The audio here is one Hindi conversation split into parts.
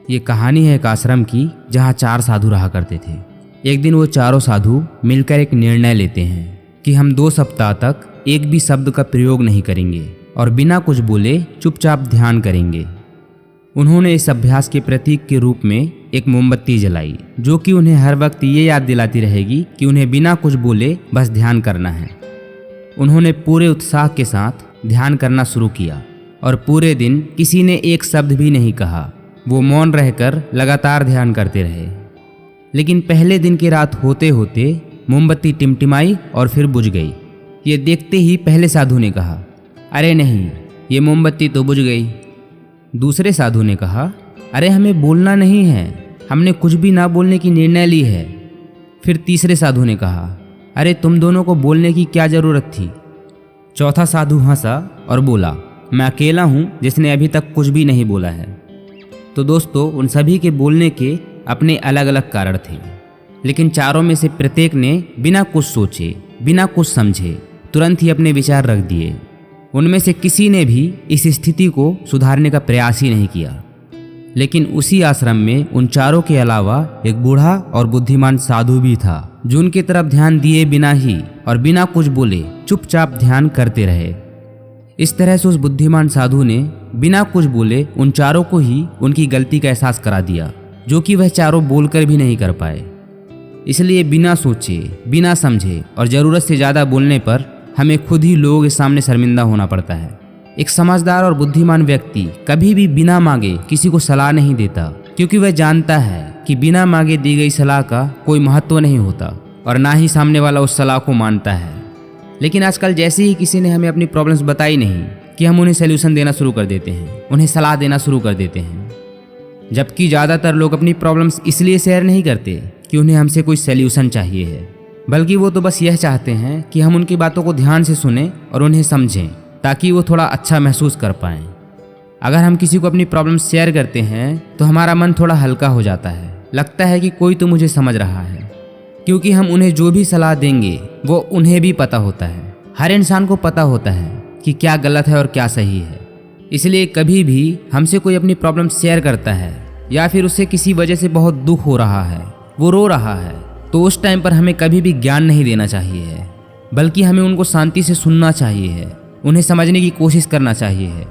ये कहानी है एक आश्रम की जहाँ 4 साधु रहा करते थे। एक दिन वो चारों साधु मिलकर एक निर्णय लेते हैं कि हम 2 सप्ताह तक एक भी शब्द का प्रयोग नहीं करेंगे और बिना कुछ बोले चुपचाप ध्यान करेंगे। उन्होंने इस अभ्यास के प्रतीक के रूप में एक मोमबत्ती जलाई, जो कि उन्हें हर वक्त ये याद दिलाती रहेगी कि उन्हें बिना कुछ बोले बस ध्यान करना है। उन्होंने पूरे उत्साह के साथ ध्यान करना शुरू किया और पूरे दिन किसी ने एक शब्द भी नहीं कहा। वो मौन रहकर लगातार ध्यान करते रहे। लेकिन पहले दिन की रात होते होते मोमबत्ती टिमटिमाई और फिर बुझ गई। ये देखते ही पहले साधु ने कहा, अरे नहीं, ये मोमबत्ती तो बुझ गई। दूसरे साधु ने कहा, अरे हमें बोलना नहीं है, हमने कुछ भी ना बोलने की निर्णय ली है। फिर तीसरे साधु ने कहा, अरे तुम दोनों को बोलने की क्या ज़रूरत थी। चौथा साधु हंसा और बोला, मैं अकेला हूँ जिसने अभी तक कुछ भी नहीं बोला है। तो दोस्तों, उन सभी के बोलने के अपने अलग अलग कारण थे, लेकिन चारों में से प्रत्येक ने बिना कुछ सोचे, बिना कुछ समझे तुरंत ही अपने विचार रख दिए। उनमें से किसी ने भी इस स्थिति को सुधारने का प्रयास ही नहीं किया। लेकिन उसी आश्रम में उन चारों के अलावा एक बूढ़ा और बुद्धिमान साधु भी था, जो उनकी तरफ ध्यान दिए बिना ही और बिना कुछ बोले चुपचाप ध्यान करते रहे। इस तरह से उस बुद्धिमान साधु ने बिना कुछ बोले उन चारों को ही उनकी गलती का एहसास करा दिया, जो कि वह चारों बोलकर भी नहीं कर पाए। इसलिए बिना सोचे, बिना समझे और ज़रूरत से ज़्यादा बोलने पर हमें खुद ही लोगों के सामने शर्मिंदा होना पड़ता है। एक समझदार और बुद्धिमान व्यक्ति कभी भी बिना मांगे किसी को सलाह नहीं देता, क्योंकि वह जानता है कि बिना मांगे दी गई सलाह का कोई महत्व नहीं होता और ना ही सामने वाला उस सलाह को मानता है। लेकिन आजकल जैसे ही किसी ने हमें अपनी प्रॉब्लम्स बताई नहीं कि हम उन्हें सोल्यूशन देना शुरू कर देते हैं, उन्हें सलाह देना शुरू कर देते हैं। जबकि ज़्यादातर लोग अपनी प्रॉब्लम्स इसलिए शेयर नहीं करते कि उन्हें हमसे कोई सोल्यूशन चाहिए है, बल्कि वो तो बस यह चाहते हैं कि हम उनकी बातों को ध्यान से सुनें और उन्हें समझें, ताकि वो थोड़ा अच्छा महसूस कर पाएँ। अगर हम किसी को अपनी प्रॉब्लम्स शेयर करते हैं तो हमारा मन थोड़ा हल्का हो जाता है, लगता है कि कोई तो मुझे समझ रहा है, क्योंकि हम उन्हें जो भी सलाह देंगे वो उन्हें भी पता होता है। हर इंसान को पता होता है कि क्या गलत है और क्या सही है। इसलिए कभी भी हमसे कोई अपनी प्रॉब्लम शेयर करता है या फिर उसे किसी वजह से बहुत दुख हो रहा है, वो रो रहा है, तो उस टाइम पर हमें कभी भी ज्ञान नहीं देना चाहिए है, बल्कि हमें उनको शांति से सुनना चाहिए है, उन्हें समझने की कोशिश करना चाहिए है।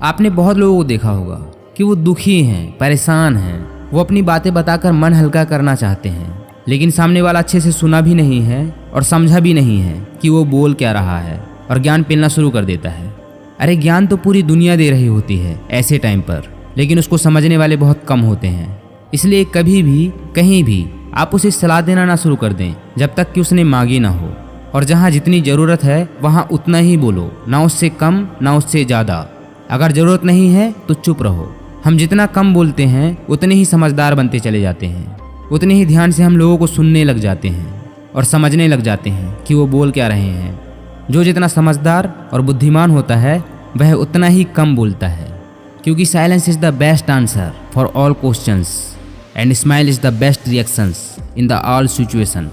आपने बहुत लोगों को देखा होगा कि वो दुखी हैं, परेशान हैं, वो अपनी बातें बताकर मन हल्का करना चाहते हैं, लेकिन सामने वाला अच्छे से सुना भी नहीं है और समझा भी नहीं है कि वो बोल क्या रहा है, और ज्ञान पेलना शुरू कर देता है। अरे ज्ञान तो पूरी दुनिया दे रही होती है ऐसे टाइम पर, लेकिन उसको समझने वाले बहुत कम होते हैं। इसलिए कभी भी कहीं भी आप उसे सलाह देना ना शुरू कर दें जब तक कि उसने मांगी ना हो, और जहाँ जितनी ज़रूरत है वहाँ उतना ही बोलो, ना उससे कम ना उससे ज़्यादा। अगर ज़रूरत नहीं है तो चुप रहो। हम जितना कम बोलते हैं उतने ही समझदार बनते चले जाते हैं, उतने ही ध्यान से हम लोगों को सुनने लग जाते हैं और समझने लग जाते हैं कि वो बोल क्या रहे हैं। जो जितना समझदार और बुद्धिमान होता है वह उतना ही कम बोलता है, क्योंकि silence is the best answer for all questions and smile is the best reactions in the all situation.